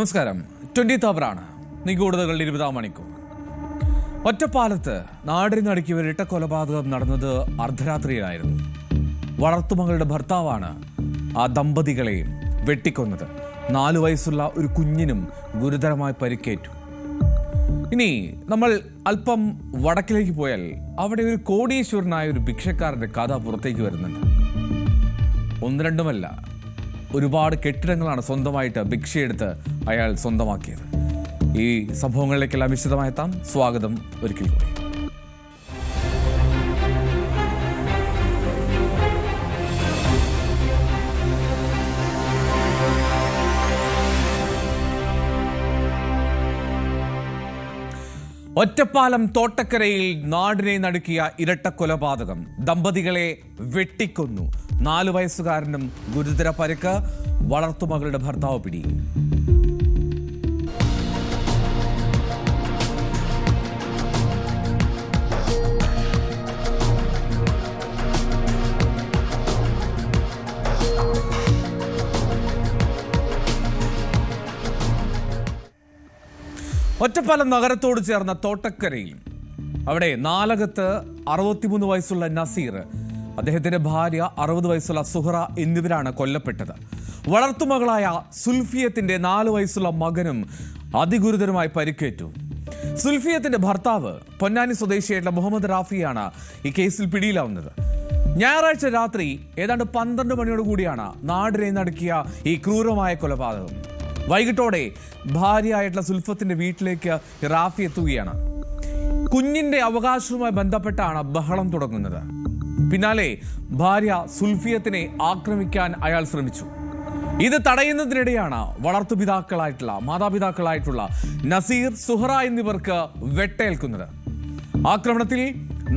നമസ്കാരം. 20th അവറാണ് നിഗൂഢതകളുടെ 20-ാം മണിക്കൂർ. ഒറ്റപ്പാലത്ത് നാടിന് നടുക്കിയ ഒരു ഇരട്ടക്കൊലപാതകം നടന്നത് അർദ്ധരാത്രിയിലായിരുന്നു. വളർത്തുമകളുടെ ഭർത്താവാണ് ആ ദമ്പതികളെ വെട്ടിക്കൊന്നത്. 4 വയസ്സുള്ള ഒരു കുഞ്ഞിനും ഗുരുതരമായി പരിക്കേറ്റു. ഇനി നമ്മൾ അല്പം വടക്കിലേക്ക് പോയാൽ അവിടെ ഒരു കോടീശ്വരനായ ഒരു ഭിക്ഷക്കാരന്റെ കഥ പുറത്തേക്ക് വരുന്നുണ്ട്. ഒന്ന് രണ്ടുമല്ല, ഒരുപാട് കെട്ടിടങ്ങളാണ് സ്വന്തമായിട്ട് ഭിക്ഷയെടുത്ത് അയാൾ സ്വന്തമാക്കിയത്. ഈ സംഭവങ്ങളിലേക്കെല്ലാം വിശദമായി എത്താം. സ്വാഗതം ഒരിക്കൽ കൂടി. ഒറ്റപ്പാലം തോട്ടക്കരയിൽ നാടിനെ നടുക്കിയ ഇരട്ടക്കൊലപാതകം. ദമ്പതികളെ വെട്ടിക്കൊന്നു. 4 വയസ്സുകാരനും ഗുരുതര പരിക്ക്. വളർത്തുമകളുടെ ഭർത്താവ് പിടിയിൽ. ഒറ്റപ്പാലം നഗരത്തോട് ചേർന്ന തോട്ടക്കരയിൽ അവിടെ നാലകത്ത് 63 വയസ്സുള്ള നസീർ, അദ്ദേഹത്തിന്റെ ഭാര്യ 60 വയസ്സുള്ള സുഹറ എന്നിവരാണ് കൊല്ലപ്പെട്ടത്. വളർത്തുമകളായ സുൽഫിയത്തിന്റെ 4 വയസ്സുള്ള മകനും അതിഗുരുതരമായി പരിക്കേറ്റു. സുൽഫിയത്തിന്റെ ഭർത്താവ് പൊന്നാനി സ്വദേശിയായിട്ടുള്ള മുഹമ്മദ് റാഫിയാണ് ഈ കേസിൽ പിടിയിലാവുന്നത്. ഞായറാഴ്ച രാത്രി ഏതാണ്ട് 12 മണിയോടുകൂടിയാണ് നാടിനെ നടുക്കിയ ഈ ക്രൂരമായ കൊലപാതകം. വൈകിട്ടോടെ ഭാര്യയായിട്ടുള്ള സുൽഫത്തിന്റെ വീട്ടിലേക്ക് റാഫി എത്തുകയാണ്. കുഞ്ഞിന്റെ അവകാശവുമായി ബന്ധപ്പെട്ടാണ് ബഹളം തുടങ്ങുന്നത്. പിന്നാലെ ഭാര്യ സുൽഫിയത്തിനെ ആക്രമിക്കാൻ അയാൾ ശ്രമിച്ചു. ഇത് തടയുന്നതിനിടെയാണ് മാതാപിതാക്കളായിട്ടുള്ള നസീർ, സുഹറ എന്നിവർക്ക് വെട്ടേൽക്കുന്നത്. ആക്രമണത്തിൽ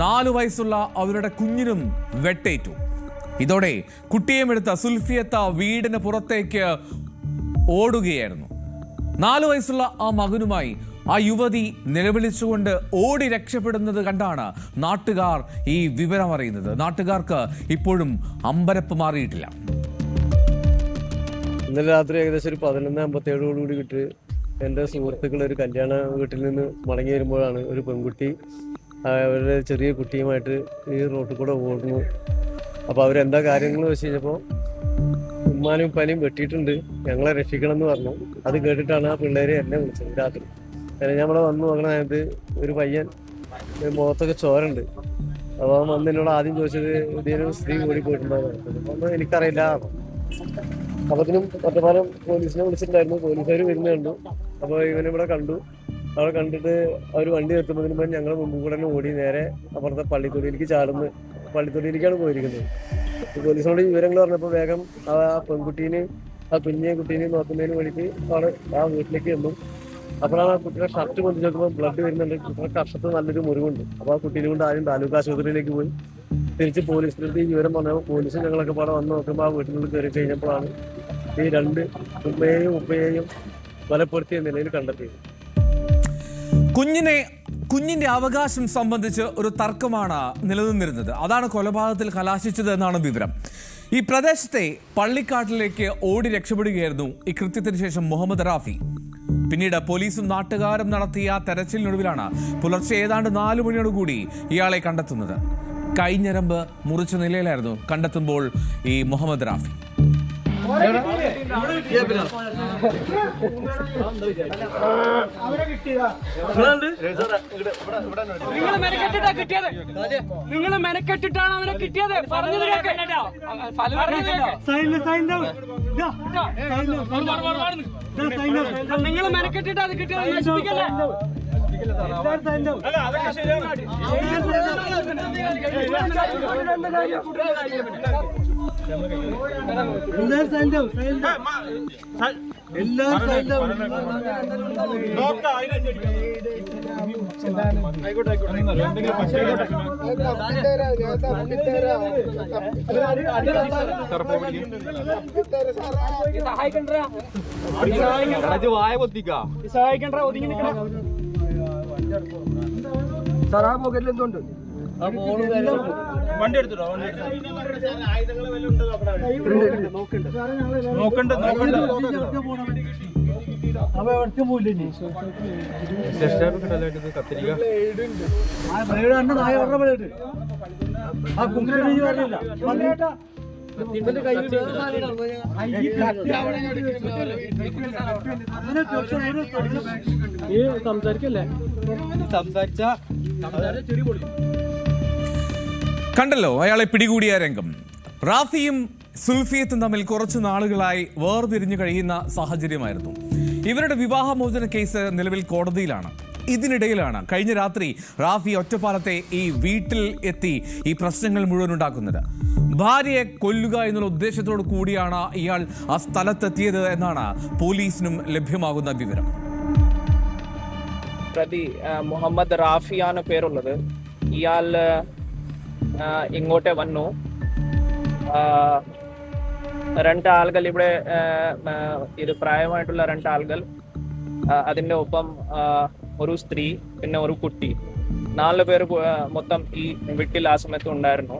4 വയസ്സുള്ള അവരുടെ കുഞ്ഞിനും വെട്ടേറ്റു. ഇതോടെ കുട്ടിയെടുത്ത സുൽഫിയത്ത് വീടിന് പുറത്തേക്ക് ഓടുകയായിരുന്നു. 4 വയസ്സുള്ള ആ മകനുമായി ആ യുവതി നിലവിളിച്ചുകൊണ്ട് ഓടി രക്ഷപ്പെടുന്നത് കണ്ടാണ് നാട്ടുകാർ ഈ വിവരം അറിയുന്നത്. നാട്ടുകാർക്ക് ഇപ്പോഴും അമ്പരപ്പ് മാറിയിട്ടില്ല. ഇന്നലെ രാത്രി ഏകദേശം ഒരു 11:57 കിട്ടി എൻ്റെ സുഹൃത്തുക്കൾ ഒരു കല്യാണ വീട്ടിൽ നിന്ന് മടങ്ങി വരുമ്പോഴാണ് ഒരു പെൺകുട്ടി അവരുടെ ചെറിയ കുട്ടിയുമായിട്ട് ഈ റോട്ടിൽ കൂടെ ഓടുന്നു. അപ്പോൾ അവരെന്താ കാര്യങ്ങൾ വെച്ച് കഴിഞ്ഞപ്പോൾ ഉമ്മാനും ഉപ്പാനും വെട്ടിയിട്ടുണ്ട്, ഞങ്ങളെ രക്ഷിക്കണം എന്ന് പറഞ്ഞു. അത് കേട്ടിട്ടാണ് ആ പിള്ളേര് എന്നെ വിളിച്ചത് രാത്രി. ഞമ്മളെ വന്നു നോക്കണ നേരത്ത് ഒരു പയ്യൻ മുഖത്തൊക്കെ ചോരുണ്ട്. അപ്പോൾ അവൻ വന്ന് എന്നോട് ആദ്യം ചോദിച്ചത് ഇതിനും സ്ത്രീ ഓടി പോയിട്ടുണ്ടായിരുന്നു. ഒന്നും എനിക്കറിയില്ല. അപ്പത്തിനും ഒറ്റപ്പാലം പോലീസിനെ വിളിച്ചിട്ടുണ്ടായിരുന്നു. പോലീസുകാർ വരുന്ന കണ്ടു. അപ്പോൾ ഇവനിവിടെ കണ്ടു. അവിടെ കണ്ടിട്ട് അവർ വണ്ടി നിർത്തുന്നതിന് മുമ്പ് ഞങ്ങൾ മുമ്പ് കൂടെ തന്നെ ഓടി നേരെ അപ്പുറത്തെ പള്ളിത്തൊടിയിലേക്കാണ് പോയിരിക്കുന്നത്. പോലീസിനോട് വിവരങ്ങൾ പറഞ്ഞപ്പോൾ വേഗം ആ പെൺകുട്ടീനെ, ആ കുഞ്ഞിയെ കുട്ടീനെ നോക്കുന്നതിന് വേണ്ടിയിട്ട് അവിടെ ആ വീട്ടിലേക്ക് ചെന്നു. അപ്പോഴാണ് ആ കുട്ടിയുടെ ഷർട്ട് കൊണ്ട് നോക്കുമ്പോൾ ബ്ലഡ് വരുന്നുണ്ട്. കുട്ടിയുടെ കർഷത്ത് നല്ലൊരു മുറിവുണ്ട്. അപ്പോൾ ആ കുട്ടീനെ കൊണ്ട് ആദ്യം താലൂക്ക് ആശുപത്രിയിലേക്ക് പോയി. തിരിച്ച് പോലീസിനടുത്ത് ഈ വിവരം പറഞ്ഞപ്പോൾ പോലീസും ഞങ്ങളൊക്കെ പാടെ വന്ന് നോക്കുമ്പോൾ ആ വീട്ടിനുള്ളിൽ കയറി കഴിഞ്ഞപ്പോഴാണ് ഈ 2 ഉമ്മയെയും കൊലപ്പെടുത്തിയ നിലയിൽ കണ്ടെത്തിയത്. കുഞ്ഞിന്റെ അവകാശം സംബന്ധിച്ച് ഒരു തർക്കമാണ് നിലനിന്നിരുന്നത്. അതാണ് കൊലപാതകത്തിൽ കലാശിച്ചത് എന്നാണ് വിവരം. ഈ പ്രദേശത്തെ പള്ളിക്കാട്ടിലേക്ക് ഓടി രക്ഷപ്പെടുകയായിരുന്നു ഈ കൃത്യത്തിന് ശേഷം മുഹമ്മദ് റാഫി. പിന്നീട് പോലീസും നാട്ടുകാരും നടത്തിയ തെരച്ചിലിനൊടുവിലാണ് പുലർച്ചെ ഏതാണ്ട് 4 മണിയോടുകൂടി ഇയാളെ കണ്ടെത്തുന്നത്. കൈഞ്ഞരമ്പ് മുറിച്ച നിലയിലായിരുന്നു കണ്ടെത്തുമ്പോൾ ഈ മുഹമ്മദ് റാഫി. നിങ്ങൾ മെനക്കെട്ടിട്ടാണ് അവനെ കിട്ടിയത്. നിങ്ങൾ മെനക്കെട്ടിട്ട് അത് കിട്ടിയത് നശിപ്പിക്കല്ലേ. സഹായിക്കണ്ട ഒതുങ്ങി നിൽക്കണം. സാറാ പോക്കറ്റിൽ എന്തുണ്ട്? വണ്ടി എടുത്തിട്ടോ? നോക്കണ്ട കണ്ടല്ലോ അയാളെ പിടികൂടിയ രംഗം. റാഫിയും സുൽഫിയത്തും തമ്മിൽ കുറച്ചു നാളുകളായി വേർപിരിഞ്ഞു കഴിയുന്ന സാഹചര്യമായിരുന്നു. ഇവരുടെ വിവാഹമോചന കേസ് നിലവിൽ കോടതിയിലാണ്. ഇതിനിടയിലാണ് കഴിഞ്ഞ രാത്രി റാഫി ഒറ്റപ്പാലത്തെ ഈ വീട്ടിൽ എത്തി ഈ പ്രശ്നങ്ങൾ മുഴുവൻ ഉണ്ടാക്കുന്നത്. ഭാര്യയെ കൊല്ലുക എന്നുള്ള ഉദ്ദേശത്തോടു കൂടിയാണ് ഇയാൾ ആ സ്ഥലത്തെത്തിയത് എന്നാണ് പോലീസിനും ലഭ്യമാകുന്ന വിവരം. പ്രതി മുഹമ്മദ് റാഫിയാണ് പേരുള്ളത്. ഇയാൾ ഇങ്ങോട്ട് വന്നു. രണ്ടാളുകൾ ഇവിടെ ഇത് പ്രായമായിട്ടുള്ള രണ്ടാളുകൾ, അതിൻ്റെ ഒപ്പം ഒരു സ്ത്രീ, പിന്നെ ഒരു കുട്ടി, 4 പേര് മൊത്തം ഈ വീട്ടിൽ ആ സമയത്ത് ഉണ്ടായിരുന്നു.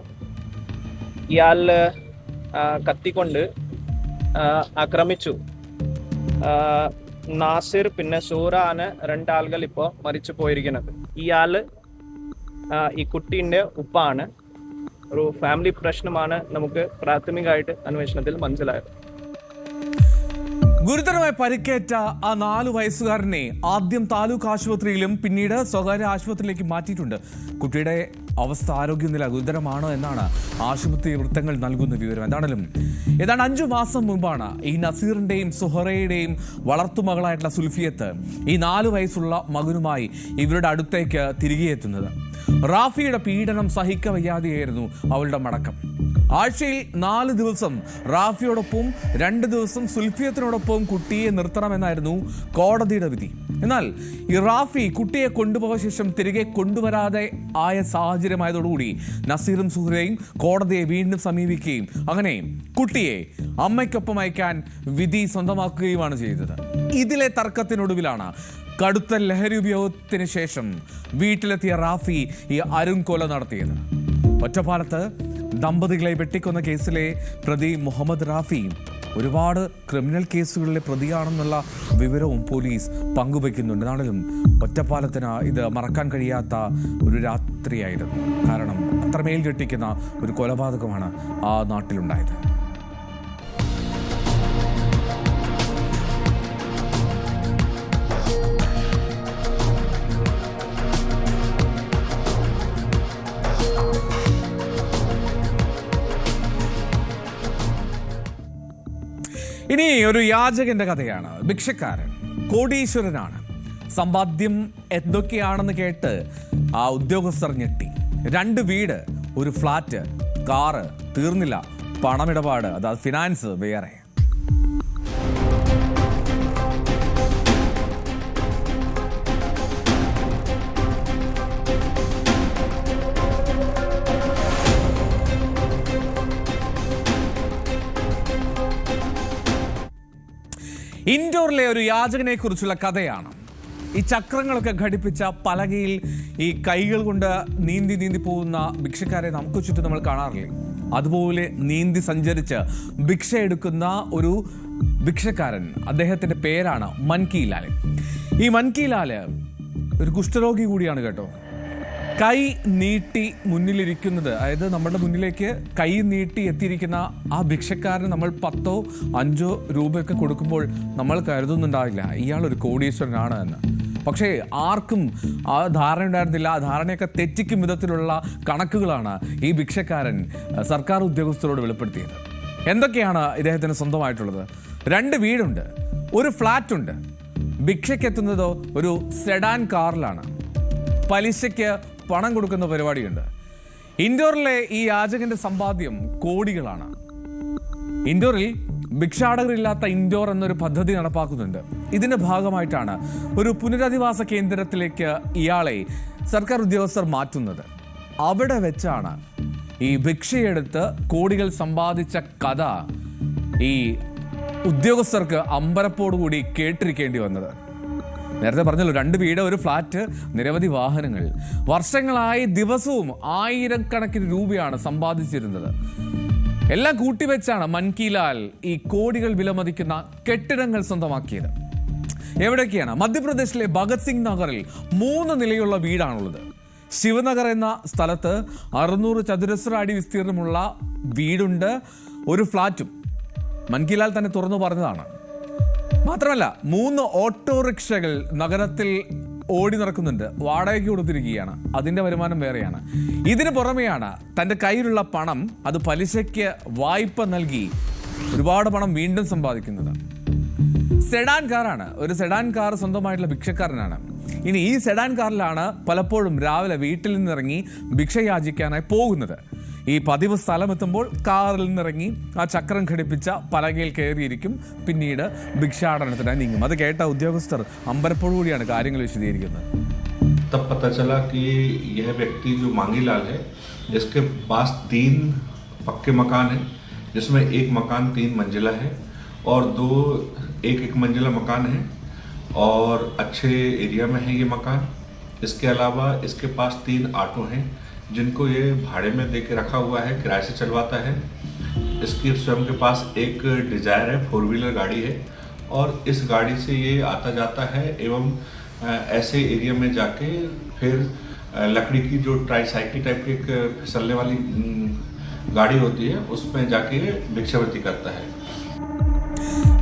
ഇയാൾ കത്തിക്കൊണ്ട് ആക്രമിച്ചു. നാസിർ പിന്നെ സൂറ ആണ് 2 ആളുകൾ ഇപ്പോൾ മരിച്ചു പോയിരിക്കുന്നത്. ഇയാള് ഈ കുട്ടീൻ്റെ ഉപ്പാണ്. ഒരു ഫാമിലി പ്രശ്നമാണ് നമുക്ക് പ്രാഥമികമായിട്ട് അന്വേഷണത്തിൽ മനസ്സിലായത്. ഗുരുതരമായി പരിക്കേറ്റ ആ 4 വയസ്സുകാരനെ ആദ്യം താലൂക്ക് ആശുപത്രിയിലും പിന്നീട് സ്വകാര്യ ആശുപത്രിയിലേക്ക് മാറ്റിയിട്ടുണ്ട്. കുട്ടിയുടെ അവസ്ഥ, ആരോഗ്യനില ഗുരുതരമാണ് എന്നാണ് ആശുപത്രി വൃത്തങ്ങൾ നൽകുന്ന വിവരം. എന്താണെങ്കിലും ഏതാണ്ട് 5 മാസം മുമ്പാണ് ഈ നസീറിന്റെയും സുഹറയുടെയും വളർത്തുമകളായിട്ടുള്ള സുൽഫിയത്ത് ഈ 4 വയസ്സുള്ള മകനുമായി ഇവരുടെ അടുത്തേക്ക് തിരികെ എത്തുന്നത്. റാഫിയുടെ പീഡനം സഹിക്കവയ്യാതെയായിരുന്നു അവളുടെ മടക്കം. ആഴ്ചയിൽ 4 ദിവസം റാഫിയോടൊപ്പം 2 ദിവസം സുൽഫിയത്തിനോടൊപ്പം കുട്ടിയെ നിർത്തണമെന്നായിരുന്നു കോടതിയുടെ വിധി. എന്നാൽ ഈ റാഫി കുട്ടിയെ കൊണ്ടുപോയ ശേഷം തിരികെ കൊണ്ടുവരാതെ ആയ സാഹചര്യമായതോടുകൂടി നസീറും സുഹറയും കോടതിയെ വീണ്ടും സമീപിക്കുകയും അങ്ങനെ കുട്ടിയെ അമ്മയ്ക്കൊപ്പം അയക്കാൻ വിധി സ്വന്തമാക്കുകയുമാണ് ചെയ്തത്. ഇതിലെ തർക്കത്തിനൊടുവിലാണ് കടുത്ത ലഹരി ഉപയോഗത്തിന് ശേഷം വീട്ടിലെത്തിയ റാഫി ഈ അരുംകൊല നടത്തിയത്. ഒറ്റപ്പാലത്ത് ദമ്പതികളെ വെട്ടിക്കൊന്ന കേസിലെ പ്രതി മുഹമ്മദ് റാഫി ഒരുപാട് ക്രിമിനൽ കേസുകളിലെ പ്രതിയാണെന്നുള്ള വിവരവും പോലീസ് പങ്കുവയ്ക്കുന്നുണ്ട്. എന്നാലും ഒറ്റപ്പാലത്തിന് ഇത് മറക്കാൻ കഴിയാത്ത ഒരു രാത്രിയായിരുന്നു. കാരണം അത്രമേൽ ഞെട്ടിക്കുന്ന ഒരു കൊലപാതകമാണ് ആ നാട്ടിലുണ്ടായത്. ഇനി ഒരു യാചകന്റെ കഥയാണ്. ഭിക്ഷക്കാരൻ, കോടീശ്വരനാണ്. സമ്പാദ്യം എന്തൊക്കെയാണെന്ന് കേട്ട് ആ ഉദ്യോഗസ്ഥർ ഞെട്ടി. 2 വീട്, ഒരു ഫ്ലാറ്റ്, കാറ്, തീർന്നില്ല പണമിടപാട്, അതായത് ഫിനാൻസ് വേറെ. ഇൻഡോറിലെ ഒരു യാചകനെ കുറിച്ചുള്ള കഥയാണ്. ഈ ചക്രങ്ങളൊക്കെ ഘടിപ്പിച്ച പലകയിൽ ഈ കൈകൾ കൊണ്ട് നീന്തി പോകുന്ന ഭിക്ഷക്കാരെ നമുക്ക് ചുറ്റും നമ്മൾ കാണാറില്ലേ? അതുപോലെ നീന്തി സഞ്ചരിച്ച് ഭിക്ഷ എടുക്കുന്ന ഒരു ഭിക്ഷക്കാരൻ, അദ്ദേഹത്തിന്റെ പേരാണ് മൻകി ലാൽ. ഈ മൻകി ലാൽ ഒരു കുഷ്ഠരോഗി കൂടിയാണ് കേട്ടോ. കൈ നീട്ടി മുന്നിലിരിക്കുന്നത്, അതായത് നമ്മുടെ മുന്നിലേക്ക് കൈ നീട്ടി എത്തിയിരിക്കുന്ന ആ ഭിക്ഷക്കാരന് നമ്മൾ 10 or 5 രൂപയൊക്കെ കൊടുക്കുമ്പോൾ നമ്മൾ കരുതുന്നുണ്ടാവില്ല ഇയാൾ ഒരു കോടീശ്വരനാണ് എന്ന്. പക്ഷേ ആർക്കും ആ ധാരണ ഉണ്ടായിരുന്നില്ല. ആ ധാരണയൊക്കെ തെറ്റിക്കും വിധത്തിലുള്ള കണക്കുകളാണ് ഈ ഭിക്ഷക്കാരൻ സർക്കാർ ഉദ്യോഗസ്ഥരോട് വെളിപ്പെടുത്തിയത്. എന്തൊക്കെയാണ് ഇദ്ദേഹത്തിന് സ്വന്തമായിട്ടുള്ളത്? 2 വീടുണ്ട്, ഒരു ഫ്ലാറ്റുണ്ട്. ഭിക്ഷയ്ക്കെത്തുന്നതോ ഒരു സെഡാൻ കാറിലാണ്. പലിശയ്ക്ക് പണം കൊടുക്കുന്ന പരിപാടിയുണ്ട്. ഇൻഡോറിലെ ഈ യാചകന്റെ സമ്പാദ്യം കോടികളാണ്. ഇൻഡോറിൽ ഭിക്ഷാടകരില്ലാത്ത ഇൻഡോർ എന്നൊരു പദ്ധതി നടപ്പാക്കുന്നുണ്ട്. ഇതിന്റെ ഭാഗമായിട്ടാണ് ഒരു പുനരധിവാസ കേന്ദ്രത്തിലേക്ക് ഇയാളെ സർക്കാർ ഉദ്യോഗസ്ഥർ മാറ്റുന്നത്. അവിടെ വെച്ചാണ് ഈ ഭിക്ഷയെടുത്ത് കോടികൾ സമ്പാദിച്ച കഥ ഈ ഉദ്യോഗസ്ഥർക്ക് അമ്പരപ്പോടുകൂടി കേട്ടിരിക്കേണ്ടി വന്നത്. നേരത്തെ പറഞ്ഞല്ലോ, 2 വീട്, ഒരു ഫ്ലാറ്റ്, നിരവധി വാഹനങ്ങൾ. വർഷങ്ങളായി ദിവസവും 1000 രൂപയാണ് സമ്പാദിച്ചിരുന്നത്. എല്ലാം കൂട്ടിവെച്ചാണ് മൻകി ലാൽ ഈ കോടികൾ വിലമതിക്കുന്ന കെട്ടിടങ്ങൾ സ്വന്തമാക്കിയത്. എവിടെയൊക്കെയാണ്? മധ്യപ്രദേശിലെ ഭഗത് സിംഗ് നഗറിൽ 3 നിലയുള്ള വീടാണുള്ളത്. ശിവനഗർ എന്ന സ്ഥലത്ത് 600 ചതുരശ്ര അടി വിസ്തീർണമുള്ള വീടുണ്ട്, ഒരു ഫ്ലാറ്റും. മൻ കി ലാൽ തന്നെ തുറന്നു പറഞ്ഞതാണ്. മാത്രമല്ല 3 ഓട്ടോറിക്ഷകൾ നഗരത്തിൽ ഓടി നടക്കുന്നുണ്ട്, വാടകയ്ക്ക് കൊടുത്തിരിക്കുകയാണ്. അതിൻ്റെ വരുമാനം വേറെയാണ്. ഇതിന് പുറമെയാണ് തൻ്റെ കയ്യിലുള്ള പണം അത് പലിശയ്ക്ക് വായ്പ നൽകി ഒരുപാട് പണം വീണ്ടും സമ്പാദിക്കുന്നത്. സെഡാൻ കാറാണ്, ഒരു സെഡാൻ കാർ സ്വന്തമായിട്ടുള്ള ഭിക്ഷക്കാരനാണ്. ഇനി ഈ സെഡാൻ കാറിലാണ് പലപ്പോഴും രാവിലെ വീട്ടിൽ നിന്നിറങ്ങി ഭിക്ഷ യാചിക്കാനായി പോകുന്നത്. ഈ പതിവ് സ്ഥലമെത്തുമ്പോൾ കാറിൽ നിന്നിറങ്ങി ആ ചക്രം ഘടിപ്പിച്ച പലകയിൽ കയറിയിരിക്കും, പിന്നീട് ഭിക്ഷാടനത്തിനായി നീങ്ങും. അത് കേട്ട ഉദ്യോഗസ്ഥർ അമ്പരപ്പോടുകൂടിയാണ് കാര്യങ്ങൾ വിശദീകരിക്കുന്നത്. तब पता चला कि यह व्यक्ति जो मांगी लाल है, इसके पास 3 पक्के मकान हैं, जिसमें एक मकान 3 मंजिला है और 2 एक मंजिला मकान है और अच्छे एरिया में है ये मकान। इसके अलावा इसके पास 3 ऑटो हैं जिनको ये भाड़े में दे के रखा हुआ है, किराए से चलवाता है। इसकी स्वयं के पास एक डिजायर है, 4 व्हीलर गाड़ी है और इस गाड़ी से ये आता जाता है एवं ऐसे एरिया में जाके फिर लकड़ी की जो ट्राईसाइकिल टाइप की एक फिसलने वाली गाड़ी होती है उसमें जाके भिक्षावृत्ति करता है।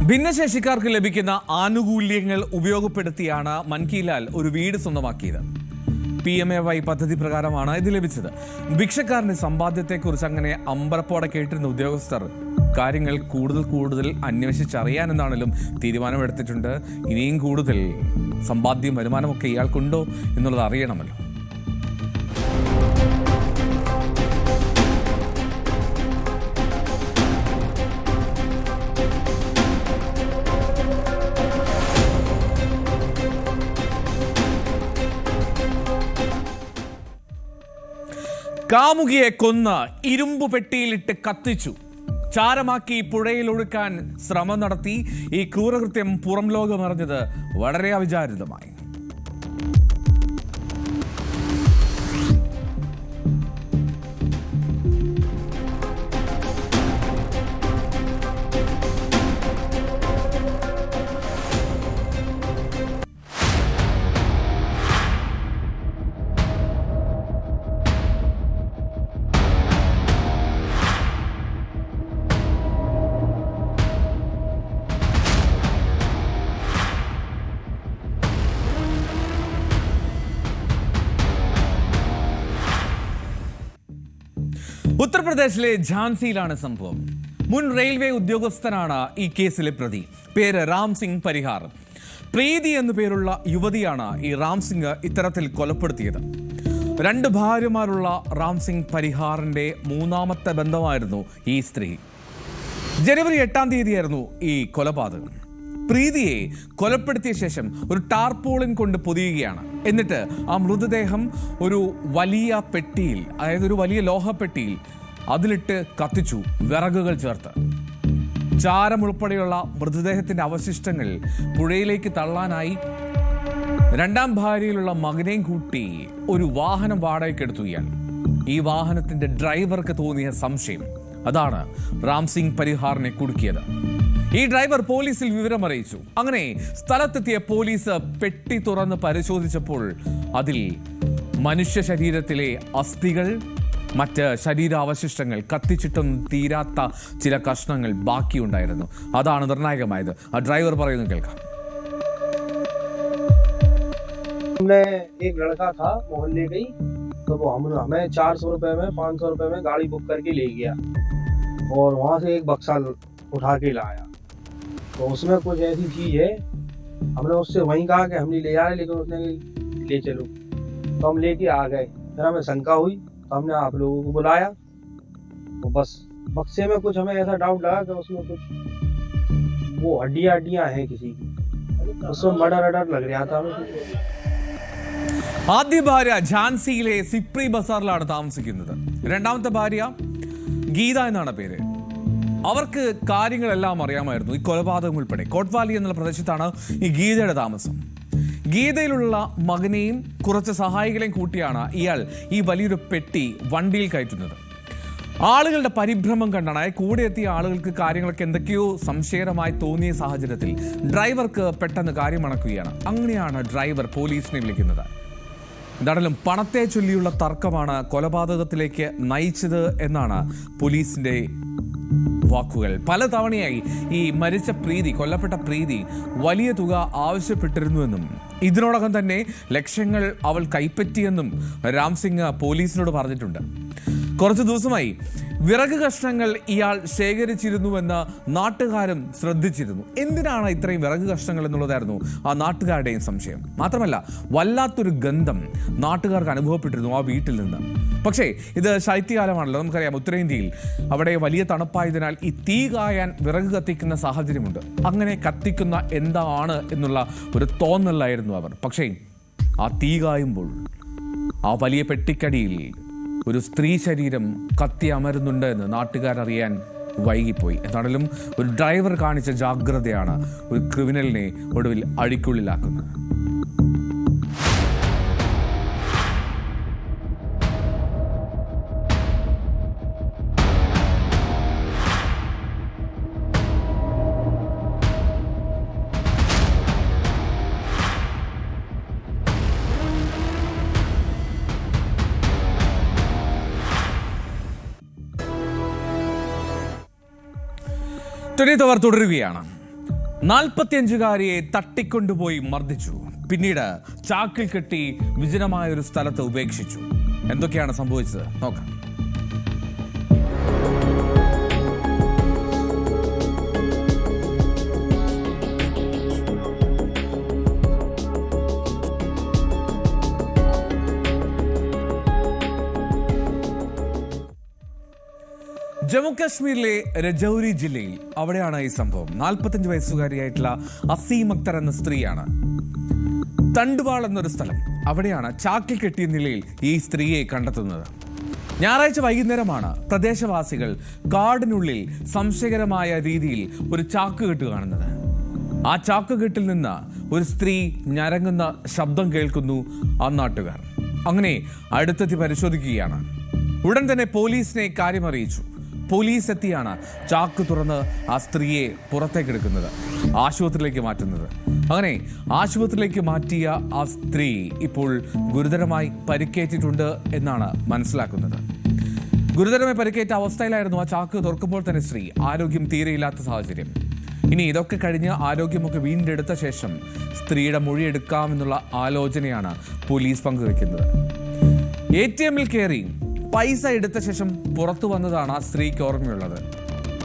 ഭിന്നശേഷിക്കാർക്ക് ലഭിക്കുന്ന ആനുകൂല്യങ്ങൾ ഉപയോഗപ്പെടുത്തിയാണ് മൻ കി ലാൽ ഒരു വീട് സ്വന്തമാക്കിയത്. PMAY പദ്ധതി പ്രകാരമാണ് ഇത് ലഭിച്ചത്. ഭിക്ഷക്കാരന്റെ സമ്പാദ്യത്തെക്കുറിച്ച് അങ്ങനെ അമ്പരപ്പോടെ കേട്ടിരുന്ന ഉദ്യോഗസ്ഥർ കാര്യങ്ങൾ കൂടുതൽ അന്വേഷിച്ചറിയാനെന്നാണെങ്കിലും തീരുമാനമെടുത്തിട്ടുണ്ട്. ഇനിയും കൂടുതൽ സമ്പാദ്യം വരുമാനമൊക്കെ ഇയാൾക്കുണ്ടോ എന്നുള്ളത് അറിയണമല്ലോ. കാമുകിയെ കൊന്ന് ഇരുമ്പു പെട്ടിയിലിട്ട് കത്തിച്ചു, ചാരമാക്കി പുഴയിൽ ഒഴുക്കാൻ ശ്രമം നടത്തി. ഈ ക്രൂരകൃത്യം പുറം ലോകം അറിഞ്ഞത് വളരെ അവിചാരിതമായി. ഉത്തർപ്രദേശിലെ ഝാൻസിയിലാണ് സംഭവം. മുൻ റെയിൽവേ ഉദ്യോഗസ്ഥനാണ് ഈ കേസിലെ പ്രതി. പേര് രാം സിംഗ് പരിഹാർ. പ്രീതി എന്നു പേരുള്ള യുവതിയാണ് ഈ രാം സിംഗ് ഇത്തരത്തിൽ കൊലപ്പെടുത്തിയത്. 2 ഭാര്യമാരുള്ള രാം സിംഗ് പരിഹാറിന്റെ 3ാമത്തെ ബന്ധമായിരുന്നു ഈ സ്ത്രീ. ജനുവരി 8-ാം തീയതിയായിരുന്നു ഈ കൊലപാതകം. പ്രീതിയെ കൊലപ്പെടുത്തിയ ശേഷം ഒരു ടാർപോളിൻ കൊണ്ട് പൊതിയുകയാണ്. എന്നിട്ട് ആ മൃതദേഹം ഒരു വലിയ പെട്ടിയിൽ, അതായത് ഒരു വലിയ ലോഹപ്പെട്ടിയിൽ അതിലിട്ട് കത്തിച്ചു, വിറകുകൾ ചേർത്ത്. ചാരം ഉൾപ്പെടെയുള്ള മൃതദേഹത്തിന്റെ അവശിഷ്ടങ്ങൾ പുഴയിലേക്ക് തള്ളാനായി 2ാം ഭാര്യയിലുള്ള മകനെയും കൂട്ടി ഒരു വാഹനം വാടകയ്ക്കെടുത്തു ഇയാൾ. ഈ വാഹനത്തിന്റെ ഡ്രൈവർക്ക് തോന്നിയ സംശയം അതാണ് രാം സിംഗ് പരിഹാറിനെ കുടുക്കിയത്. ഈ ഡ്രൈവർ പോലീസിൽ വിവരം അറിയിച്ചു. അങ്ങനെ സ്ഥലത്തെത്തിയ പോലീസ് പെട്ടി തുറന്ന് പരിശോധിച്ചപ്പോൾ അതിൽ മനുഷ്യ ശരീരത്തിലെ അസ്ഥികൾ, മറ്റ് ശരീരാവശിഷ്ടങ്ങൾ, കത്തിച്ചിട്ടും തീരാത്ത ചില കഷ്ണങ്ങൾ ബാക്കിയുണ്ടായിരുന്നു. അതാണ് നിർണായകമായത്. ആ ഡ്രൈവർ പറയുന്നത് കേൾക്കാം. एक लड़का था मोहल्ले का ही, तो वो हमें 400 रुपए में 500 रुपए में गाड़ी बुक करके ले गया और वहां से एक बक्सा उठा के लाया। तो उसमें कुछ ऐसी चीज है, हमने उससे वहीं कहा कि हम नहीं ले जा रहे, लेकिन उसने ले चलो, तो हम लेके आ गए। फिर हमें शंका हुई तो हमने आप लोगों को बुलाया। तो बस बक्से में कुछ हमें ऐसा डाउट लगा कि उसमें कुछ वो हड्डियां हैं किसी की, उसमें मर्डर लग रहा था हमें। ആദ്യ ഭാര്യ ഝാൻസിയിലെ സിപ്രി ബസാറിലാണ് താമസിക്കുന്നത്. 2ാമത്തെ ഭാര്യ ഗീത എന്നാണ് പേര്. അവർക്ക് കാര്യങ്ങളെല്ലാം അറിയാമായിരുന്നു, ഈ കൊലപാതകം ഉൾപ്പെടെ. കോട്ട്വാലി എന്നുള്ള പ്രദേശത്താണ് ഈ ഗീതയുടെ താമസം. ഗീതയിലുള്ള മകനെയും കുറച്ച് സഹായികളെയും കൂട്ടിയാണ് ഇയാൾ ഈ വലിയൊരു പെട്ടി വണ്ടിയിൽ കയറ്റുന്നത്. ആളുകളുടെ പരിഭ്രമം കണ്ടാണ് കൂടെ എത്തിയ ആളുകൾക്ക് കാര്യങ്ങളൊക്കെ എന്തൊക്കെയോ സംശയകരമായി തോന്നിയ സാഹചര്യത്തിൽ ഡ്രൈവർക്ക് പെട്ടെന്ന് കാര്യം മണക്കുകയാണ്. അങ്ങനെയാണ് ഡ്രൈവർ പോലീസിനെ വിളിക്കുന്നത്. എന്തായാലും പണത്തെ ചൊല്ലിയുള്ള തർക്കമാണ് കൊലപാതകത്തിലേക്ക് നയിച്ചത് എന്നാണ് പോലീസിന്റെ വാക്കുകൾ. പലതവണയായി ഈ മരിച്ച പ്രീതി, കൊല്ലപ്പെട്ട പ്രീതി വലിയ തുക ആവശ്യപ്പെട്ടിരുന്നുവെന്നും ഇതിനോടകം തന്നെ ലക്ഷങ്ങൾ അവൾ കൈപ്പറ്റിയെന്നും രാംസിംഗ് പോലീസിനോട് പറഞ്ഞിട്ടുണ്ട്. കുറച്ചു ദിവസമായി വിറക് കഷ്ണങ്ങൾ ഇയാൾ ശേഖരിച്ചിരുന്നുവെന്ന് നാട്ടുകാരും ശ്രദ്ധിച്ചിരുന്നു. എന്തിനാണ് ഇത്രയും വിറക് കഷ്ണങ്ങൾ എന്നുള്ളതായിരുന്നു ആ നാട്ടുകാരുടെയും സംശയം. മാത്രമല്ല വല്ലാത്തൊരു ഗന്ധം നാട്ടുകാർക്ക് അനുഭവപ്പെട്ടിരുന്നു ആ വീട്ടിൽ നിന്ന്. പക്ഷേ ഇത് ശൈത്യകാലമാണല്ലോ, നമുക്കറിയാം ഉത്തരേന്ത്യയിൽ അവിടെ വലിയ തണുപ്പായതിനാൽ ഈ തീ കായാൻ വിറക് കത്തിക്കുന്ന സാഹചര്യമുണ്ട്. അങ്ങനെ കത്തിക്കുന്ന എന്താണ് എന്നുള്ള ഒരു തോന്നലായിരുന്നു അവർ. പക്ഷേ ആ തീ കായുമ്പോൾ ആ വലിയ പെട്ടിക്കടിയിൽ ഒരു സ്ത്രീ ശരീരം കത്തി അമരുന്നുണ്ട് എന്ന് നാട്ടുകാരറിയാൻ വൈകിപ്പോയി. എന്താണെങ്കിലും ഒരു ഡ്രൈവർ കാണിച്ച ജാഗ്രതയാണ് ഒരു ക്രിമിനലിനെ ഒടുവിൽ അഴിക്കുള്ളിലാക്കുന്നത്. അവർ തുടരുകയാണ്. 45-കാരിയെ തട്ടിക്കൊണ്ടുപോയി മർദ്ദിച്ചു, പിന്നീട് ചാക്കിൽ കെട്ടി വിജനമായ ഒരു സ്ഥലത്ത് ഉപേക്ഷിച്ചു. എന്തൊക്കെയാണ് സംഭവിച്ചത് നോക്കാം. ജമ്മു കാശ്മീരിലെ രജൌരി ജില്ലയിൽ അവിടെയാണ് ഈ സംഭവം. 45 വയസ്സുകാരിയായിട്ടുള്ള അസീം അക്തർ എന്ന സ്ത്രീയാണ്. തണ്ടുവാൾ എന്നൊരു സ്ഥലം, അവിടെയാണ് ചാക്കിൽ കെട്ടിയ നിലയിൽ ഈ സ്ത്രീയെ കണ്ടെത്തുന്നത്. ഞായറാഴ്ച വൈകുന്നേരമാണ് പ്രദേശവാസികൾ കാടിനുള്ളിൽ സംശയകരമായ രീതിയിൽ ഒരു ചാക്കുകെട്ട് കാണുന്നത്. ആ ചാക്കുകെട്ടിൽ നിന്ന് ഒരു സ്ത്രീ ഞരങ്ങുന്ന ശബ്ദം കേൾക്കുന്നു ആ നാട്ടുകാർ. അങ്ങനെ അടുത്തെത്തി പരിശോധിക്കുകയാണ്. ഉടൻ തന്നെ പോലീസിനെ കാര്യം അറിയിച്ചു. പോലീസ് എത്തിയാണ് ചാക്ക് തുറന്ന് ആ സ്ത്രീയെ പുറത്തേക്കെടുക്കുന്നത്, ആശുപത്രിയിലേക്ക് മാറ്റുന്നത്. അങ്ങനെ ആശുപത്രിയിലേക്ക് മാറ്റിയ ആ സ്ത്രീ ഇപ്പോൾ ഗുരുതരമായി പരിക്കേറ്റിട്ടുണ്ട് എന്നാണ് മനസ്സിലാക്കുന്നത്. ഗുരുതരമായി പരിക്കേറ്റ അവസ്ഥയിലായിരുന്നു ആ ചാക്ക് തുറക്കുമ്പോൾ തന്നെ സ്ത്രീ. ആരോഗ്യം തീരെയില്ലാത്ത സാഹചര്യം. ഇനി ഇതൊക്കെ കഴിഞ്ഞ് ആരോഗ്യമൊക്കെ വീണ്ടെടുത്ത ശേഷം സ്ത്രീയുടെ മൊഴിയെടുക്കാമെന്നുള്ള ആലോചനയാണ് പോലീസ് പങ്കുവയ്ക്കുന്നത്. ATM-ൽ കയറി പൈസ എടുത്ത ശേഷം പുറത്തു വന്നതാണ് ആ സ്ത്രീക്ക് ഓർമ്മയുള്ളത്.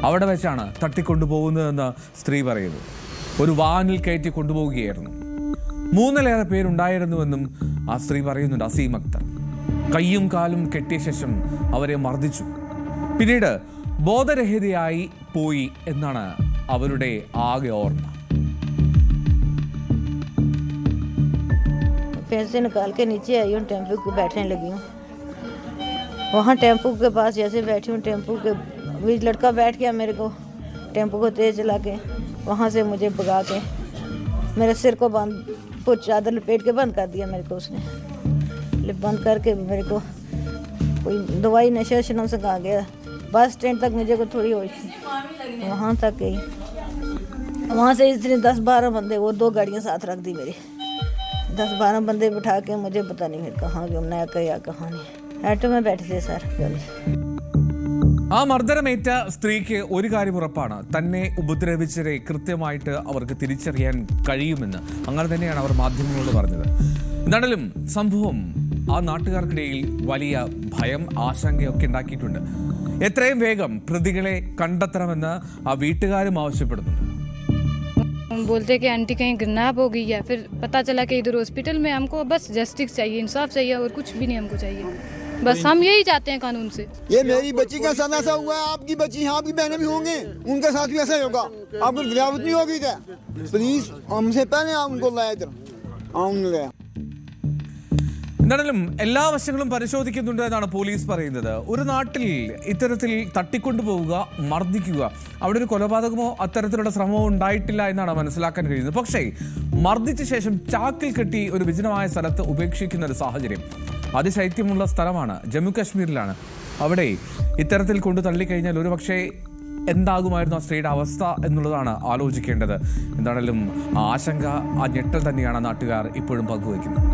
അവിടെ വെച്ചാണ് തട്ടിക്കൊണ്ടുപോകുന്നതെന്ന് സ്ത്രീ പറയുന്നു. ഒരു വാനിൽ കയറ്റി കൊണ്ടുപോവുകയായിരുന്നു. 3-ലേറെ പേരുണ്ടായിരുന്നുവെന്നും ആ സ്ത്രീ പറയുന്നുണ്ട്. അസീം അക്തർ കയ്യും കാലും കെട്ടിയ ശേഷം അവരെ മർദ്ദിച്ചു, പിന്നീട് ബോധരഹിതയായി പോയി എന്നാണ് അവരുടെ ആകെ ഓർമ്മ. पैसे निकाल के नीचे आई हूँ, टेम्पो को बैठने लगी हूँ. वहाँ टेम्पो के पास जैसे बैठी हूँ, टेम्पो के बीच लड़का बैठ गया मेरे को, टेम्पो को तेज चला के वहाँ से मुझे भगा के मेरे सिर को चादर लपेट के बंद कर दिया मेरे को उसने. बंद करके मेरे को कोई दवाई नशा शनम से कहा गया. बस स्टैंड तक मुझे को थोड़ी होश थी, वहाँ तक गई. वहाँ से इसने 10-12 बंदे, वो 2 गाड़ियाँ साथ रख दी मेरी. 10-12 बंदे बिठा के मुझे पता नहीं फिर कहाँ गया क्या कहानी. ऑटो में बैठे थे सर. ആ മർദ്ദനമേറ്റ സ്ത്രീക്ക് ഒരു കാര്യം ഉറപ്പാണ്, തന്നെ ഉപദ്രവിച്ചവരെ കൃത്യമായിട്ട് അവർക്ക് തിരിച്ചറിയാൻ കഴിയുമെന്ന്. അങ്ങനെ തന്നെയാണ് അവർ മാധ്യമങ്ങളോട് പറഞ്ഞത്. എന്താണെങ്കിലും സംഭവം ആ നാട്ടുകാർക്കിടയിൽ വലിയ ഭയം, ആശങ്കയൊക്കെ ഉണ്ടാക്കിയിട്ടുണ്ട്. എത്രയും വേഗം പ്രതികളെ കണ്ടെത്തണമെന്ന് ആ വീട്ടുകാരും ആവശ്യപ്പെടുന്നുണ്ട്. बोलते कि आंटी कहीं किडनैप हो गई है, फिर पता चला कि इधर हॉस्पिटल में. हमको बस जस्टिस चाहिए, इंसाफ चाहिए, और कुछ भी नहीं हमको चाहिए. बस हम यही चाहते हैं कानून से. ये मेरी बच्ची के साथ ऐसा हुआ है, आपकी बच्ची यहाँ, आपकी बहनें भी होंगे, उनके साथ भी ऐसा ही होगा. आपको गिरावट नहीं होगी क्या? प्लीज हमसे पहले आप उनको लाया इधर, उन्होंने लाया. എന്തായാലും എല്ലാ വശങ്ങളും പരിശോധിക്കുന്നുണ്ട് എന്നാണ് പോലീസ് പറയുന്നത്. ഒരു നാട്ടിൽ ഇത്തരത്തിൽ തട്ടിക്കൊണ്ടുപോവുക, മർദ്ദിക്കുക, അവിടെ ഒരു കൊലപാതകമോ അത്തരത്തിലുള്ള ശ്രമമോ ഉണ്ടായിട്ടില്ല എന്നാണ് മനസ്സിലാക്കാൻ കഴിയുന്നത്. പക്ഷേ മർദ്ദിച്ച ശേഷം ചാക്കിൽ കെട്ടി ഒരു വിജനമായ സ്ഥലത്ത് ഉപേക്ഷിക്കുന്ന ഒരു സാഹചര്യം, അതിശൈത്യമുള്ള സ്ഥലമാണ്, ജമ്മു കാശ്മീരിലാണ്. അവിടെ ഇത്തരത്തിൽ കൊണ്ടു തള്ളിക്കഴിഞ്ഞാൽ ഒരുപക്ഷെ എന്താകുമായിരുന്നു ആ സ്ത്രീയുടെ അവസ്ഥ എന്നുള്ളതാണ് ആലോചിക്കേണ്ടത്. എന്താണെങ്കിലും ആ ആശങ്ക, ആ ഞെട്ടൽ തന്നെയാണ് നാട്ടുകാർ ഇപ്പോഴും പങ്കുവയ്ക്കുന്നത്.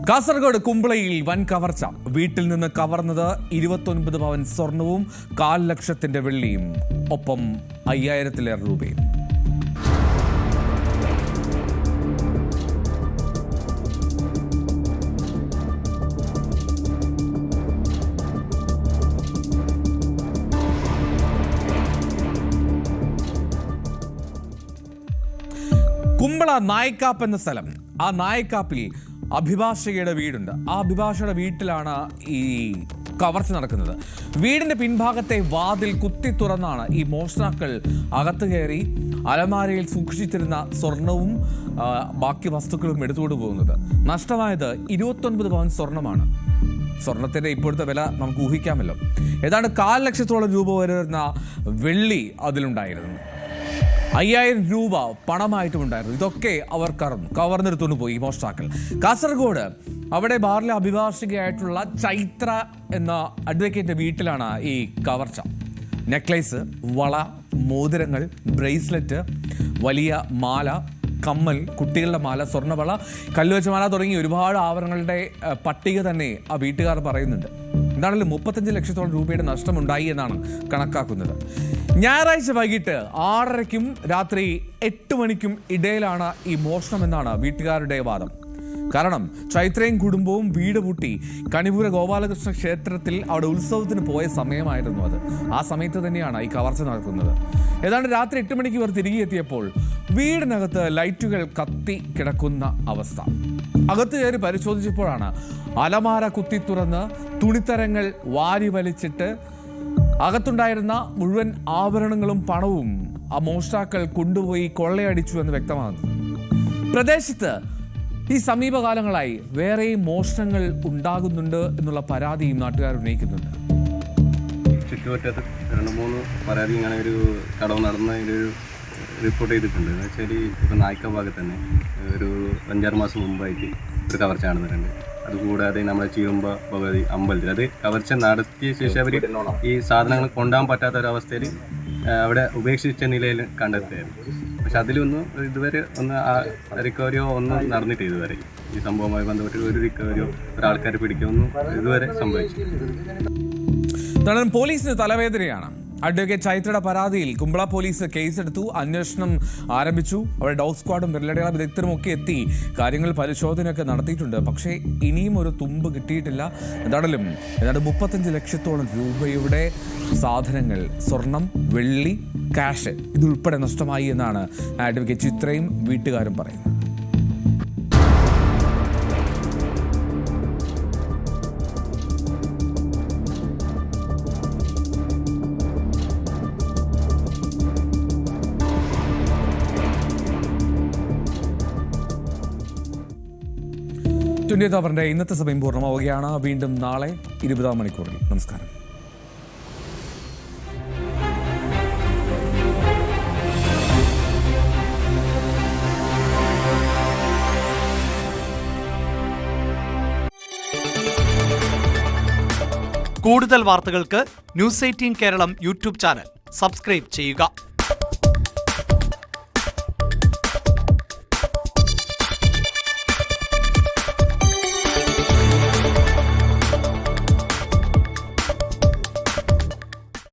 കാസർഗോഡ് കുമ്പളയിൽ വൻ കവർച്ച. വീട്ടിൽ നിന്ന് കവർന്നത് 29 പവൻ സ്വർണവും 1/4 ലക്ഷത്തിന്റെ വെള്ളിയും, ഒപ്പം 5000-ലേറെ രൂപയും. കുമ്പള നായക്കാപ്പ് എന്ന സ്ഥലം. ആ നായക്കാപ്പിൽ അഭിഭാഷകയുടെ വീടുണ്ട്. ആ അഭിഭാഷകയുടെ വീട്ടിലാണ് ഈ കവർച്ച നടക്കുന്നത്. വീടിന്റെ പിൻഭാഗത്തെ വാതിൽ കുത്തി തുറന്നാണ് ഈ മോഷ്ടാക്കൾ അകത്ത് കയറി അലമാരയിൽ സൂക്ഷിച്ചിരുന്ന സ്വർണവും ബാക്കി വസ്തുക്കളും എടുത്തുകൊണ്ട് പോകുന്നത്. നഷ്ടമായത് 29 പവൻ സ്വർണമാണ്. സ്വർണത്തിന്റെ ഇപ്പോഴത്തെ വില നമുക്ക് ഊഹിക്കാമല്ലോ. ഏതാണ്ട് 1/4 ലക്ഷത്തോളം രൂപ വരുന്ന വെള്ളി അതിലുണ്ടായിരുന്നു. 5000 രൂപ പണമായിട്ടുമുണ്ടായിരുന്നു. ഇതൊക്കെ അവർ കവർന്നെടുത്തുകൊണ്ട് പോയി മോഷ്ടാക്കൾ. കാസർഗോഡ് അവിടെ ബാറിലെ അഭിഭാഷകയായിട്ടുള്ള ചൈത്ര എന്ന അഡ്വക്കേറ്റിന്റെ വീട്ടിലാണ് ഈ കവർച്ച. നെക്ലേസ്, വള, മോതിരങ്ങൾ, ബ്രേസ്ലെറ്റ്, വലിയ മാല, കമ്മൽ, കുട്ടികളുടെ മാല, സ്വർണ്ണവള, കല്ലുവെച്ച മാല തുടങ്ങി ഒരുപാട് ആഭരണങ്ങളുടെ പട്ടിക തന്നെ ആ വീട്ടുകാർ പറയുന്നുണ്ട്. എന്താണെങ്കിലും 35 ലക്ഷത്തോളം രൂപയുടെ നഷ്ടമുണ്ടായി എന്നാണ് കണക്കാക്കുന്നത്. ഞായറാഴ്ച വൈകിട്ട് 6:30-ക്കും രാത്രി 8 മണിക്കും ഇടയിലാണ് ഈ മോഷണം എന്നാണ് വീട്ടുകാരുടെ വാദം. കാരണം ചൈത്രയും കുടുംബവും വീട് പൂട്ടി കണിപുര ഗോപാലകൃഷ്ണ ക്ഷേത്രത്തിൽ അവിടെ ഉത്സവത്തിന് പോയ സമയമായിരുന്നു അത്. ആ സമയത്ത് തന്നെയാണ് ഈ കവർച്ച നടക്കുന്നത്. ഏതാണ്ട് രാത്രി 8 മണിക്ക് ഇവർ തിരികെ എത്തിയപ്പോൾ വീടിനകത്ത് ലൈറ്റുകൾ കത്തി കിടക്കുന്ന അവസ്ഥ. അകത്ത് കയറി പരിശോധിച്ചപ്പോഴാണ് അലമാര കുത്തി തുറന്ന് തുണിത്തരങ്ങൾ വാരി വലിച്ചിട്ട് അകത്തുണ്ടായിരുന്ന മുഴുവൻ ആഭരണങ്ങളും പണവും ആ മോഷ്ടാക്കൾ കൊണ്ടുപോയി കൊള്ളയടിച്ചു എന്ന് വ്യക്തമാകുന്നു. പ്രദേശത്ത് ഈ സമീപകാലങ്ങളായി വേറെയും മോഷണങ്ങൾ ഉണ്ടാകുന്നുണ്ട് എന്നുള്ള പരാതിയും നാട്ടുകാർ ഉന്നയിക്കുന്നുണ്ട്. ചുറ്റുവട്ടത്ത് 2-3 പരാതി ഇങ്ങനെ ഒരു കടവ് നടന്ന ഒരു റിപ്പോർട്ട് ചെയ്തിട്ടുണ്ട്. എന്ന് വെച്ചാൽ ഇപ്പോൾ നായ്ക്ക ഭാഗത്ത് തന്നെ ഒരു 5-6 മാസം മുമ്പായിട്ട് ഒരു കവർച്ച നടന്നിട്ടുണ്ട്. അതുകൂടാതെ നമ്മുടെ ചീറുമ്പ ഭഗവതി അമ്പലത്തിൽ അത് കവർച്ച നടത്തിയ ശേഷം അവർ ഈ സാധനങ്ങൾ കൊണ്ടുപോകാൻ പറ്റാത്ത ഒരവസ്ഥയിൽ അവിടെ ഉപേക്ഷിച്ച നിലയിൽ കണ്ടെത്തിയായിരുന്നു. പക്ഷെ അതിലൊന്നും ഇതുവരെ റിക്കവറിയോ ഒന്നും നടന്നിട്ടില്ല. ഇതുവരെ ഈ സംഭവവുമായി ബന്ധപ്പെട്ട് ഒരു റിക്കവറിയോ ഒരാൾക്കാരെ പിടിക്കുകയൊന്നും ഇതുവരെ സംഭവിച്ചില്ല. പോലീസിന് തലവേദനയാണ്. അഡ്വക്കേറ്റ് ചൈത്രയുടെ പരാതിയിൽ കുമ്പള പോലീസ് കേസെടുത്തു, അന്വേഷണം ആരംഭിച്ചു. അവിടെ ഡോഗ് സ്ക്വാഡും വിരലടയാള വിദഗ്ധരും ഒക്കെ എത്തി കാര്യങ്ങൾ പരിശോധനയൊക്കെ നടത്തിയിട്ടുണ്ട്. പക്ഷേ ഇനിയും ഒരു തുമ്പ് കിട്ടിയിട്ടില്ല. എന്താണെങ്കിലും ഏതാണ്ട് 35 ലക്ഷത്തോളം രൂപയുടെ സാധനങ്ങൾ, സ്വർണം, വെള്ളി, ക്യാഷ് ഇതുൾപ്പെടെ നഷ്ടമായി എന്നാണ് അഡ്വക്കേറ്റ് ചിത്രയും വീട്ടുകാരും പറയുന്നത്. അവരുടെ ഇന്നത്തെ സമയം പൂർണ്ണമാവുകയാണ്. വീണ്ടും നാളെ 20-ാം മണിക്കൂറിൽ. നമസ്കാരം. കൂടുതൽ വാർത്തകൾക്ക് News 18 Keralam YouTube channel subscribe ചെയ്യുക.